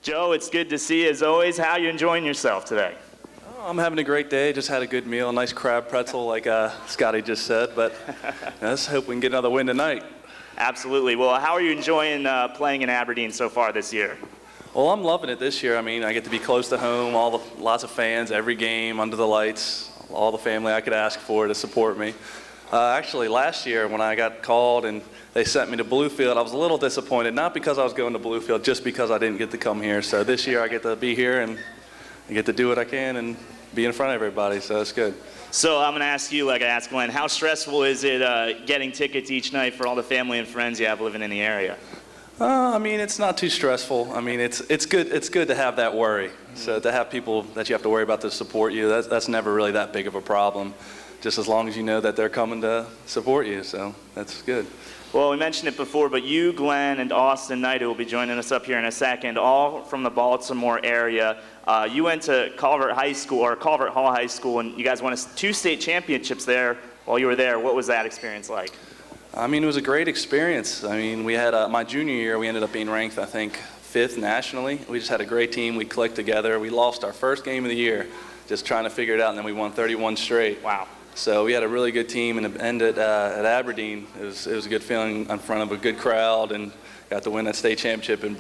Joe, it's good to see you as always. How are you enjoying yourself today? Oh, I'm having a great day. Just had a good meal, a nice crab pretzel like Scotty just said, but let's hope we can get another win tonight. Absolutely. Well, how are you enjoying playing in Aberdeen so far this year? Well, I'm loving it this year. I mean, I get to be close to home, lots of fans, every game, under the lights, all the family I could ask for to support me. Actually, last year when I got called and they sent me to Bluefield, I was a little disappointed, not because I was going to Bluefield, just because I didn't get to come here. So this year I get to be here and I get to do what I can and be in front of everybody, so it's good. So I'm going to ask you, like I asked Glenn, how stressful is it getting tickets each night for all the family and friends you have living in the area? I mean, it's not too stressful. I mean, it's good to have that worry. So to have people that you have to worry about to support you, that's never really that big of a problem. Just as long as you know that they're coming to support you, so that's good. Well, we mentioned it before, but you, Glenn, and Austin Knight, who will be joining us up here in a second, all from the Baltimore area. You went to Calvert Hall High School, and you guys won 2 state championships there while you were there. What was that experience like? I mean, it was a great experience. I mean, we had my junior year, we ended up being ranked, I think, 5th nationally. We just had a great team. We clicked together. We lost our first game of the year, just trying to figure it out, and then we won 31 straight. Wow. So we had a really good team, and it ended at Aberdeen. It was a good feeling in front of a good crowd, and got to win that state championship and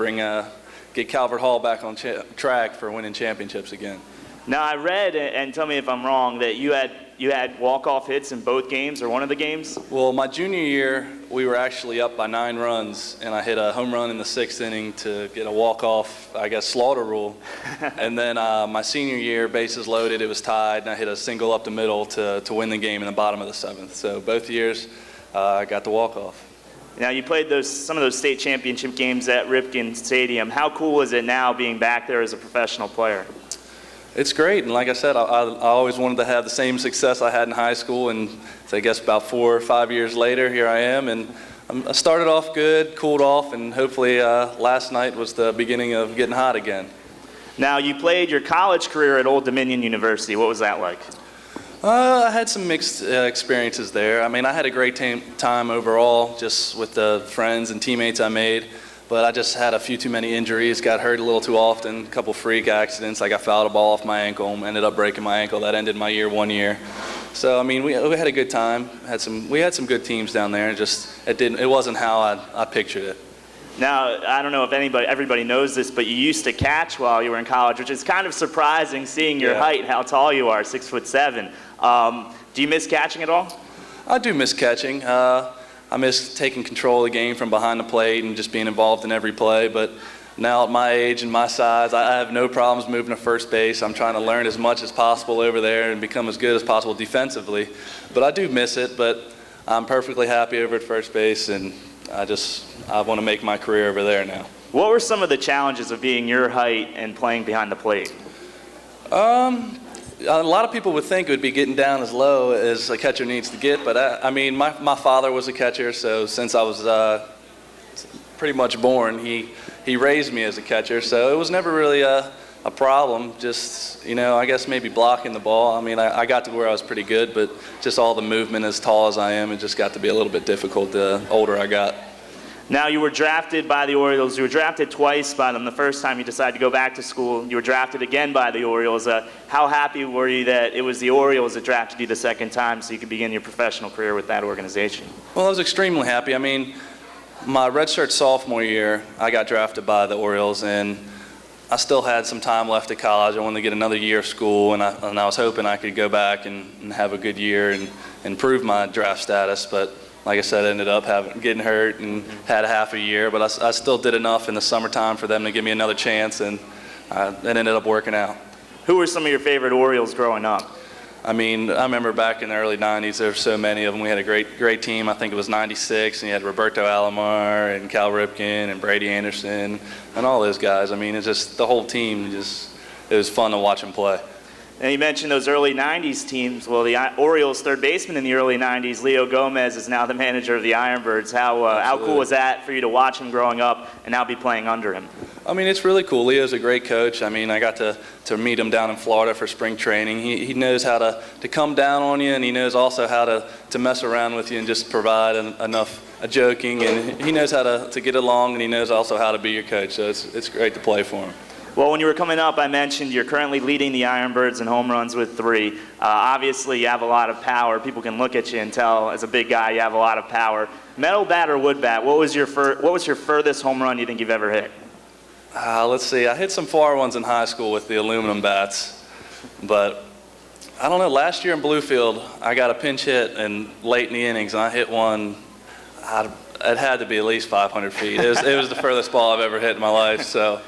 get Calvert Hall back on track for winning championships again. Now I read, and tell me if I'm wrong, that you had walk-off hits in both games or one of the games? Well, my junior year, we were actually up by 9 runs, and I hit a home run in the 6th inning to get a walk-off, I guess, slaughter rule. And then my senior year, bases loaded, it was tied, and I hit a single up the middle to win the game in the bottom of the 7th. So both years, I got the walk-off. Now you played some of those state championship games at Ripken Stadium. How cool is it now being back there as a professional player? It's great, and like I said, I always wanted to have the same success I had in high school, and so I guess about 4 or 5 years later, here I am, and I started off good, cooled off, and hopefully last night was the beginning of getting hot again. Now, you played your college career at Old Dominion University. What was that like? I had some mixed experiences there. I mean, I had a great time overall, just with the friends and teammates I made. But I just had a few too many injuries, got hurt a little too often, a couple freak accidents. Like I fouled a ball off my ankle, ended up breaking my ankle. That ended my year 1 year. So I mean, we had a good time. We had some good teams down there. It wasn't how I pictured it. Now, I don't know if everybody knows this, but you used to catch while you were in college, which is kind of surprising seeing your height, how tall you are, 6'7". Do you miss catching at all? I do miss catching. I miss taking control of the game from behind the plate and just being involved in every play, but now at my age and my size, I have no problems moving to first base. I'm trying to learn as much as possible over there and become as good as possible defensively. But I do miss it, but I'm perfectly happy over at first base, and I want to make my career over there now. What were some of the challenges of being your height and playing behind the plate? A lot of people would think it would be getting down as low as a catcher needs to get, but I mean, my father was a catcher, so since I was pretty much born, he raised me as a catcher, so it was never really a problem. Just, I guess maybe blocking the ball. I mean, I got to where I was pretty good, but just all the movement as tall as I am, it just got to be a little bit difficult the older I got. Now, you were drafted by the Orioles. You were drafted twice by them. The first time you decided to go back to school, you were drafted again by the Orioles. How happy were you that it was the Orioles that drafted you the second time so you could begin your professional career with that organization? Well, I was extremely happy. I mean, my redshirt sophomore year, I got drafted by the Orioles, and I still had some time left at college. I wanted to get another year of school, and I was hoping I could go back and have a good year and improve my draft status, but like I said, I ended up getting hurt and had a half a year, but I still did enough in the summertime for them to give me another chance, and it ended up working out. Who were some of your favorite Orioles growing up? I mean, I remember back in the early 90s, there were so many of them. We had a great team. I think it was 96, and you had Roberto Alomar and Cal Ripken and Brady Anderson and all those guys. I mean, it's just the whole team, it was fun to watch them play. And you mentioned those early 90s teams. Well, the Orioles' third baseman in the early 90s, Leo Gomez, is now the manager of the IronBirds. How cool was that for you to watch him growing up and now be playing under him? I mean, it's really cool. Leo's a great coach. I mean, I got to meet him down in Florida for spring training. He knows how to come down on you, and he knows also how to mess around with you and just provide enough joking. And he knows how to get along, and he knows also how to be your coach. So it's great to play for him. Well, when you were coming up, I mentioned you're currently leading the IronBirds in home runs with 3. Obviously, you have a lot of power. People can look at you and tell, as a big guy, you have a lot of power. Metal bat or wood bat? What was your furthest home run you think you've ever hit? Let's see. I hit some far ones in high school with the aluminum bats, but I don't know. Last year in Bluefield, I got a pinch hit and late in the innings, and I hit one. It had to be at least 500 feet. It was the furthest ball I've ever hit in my life. So.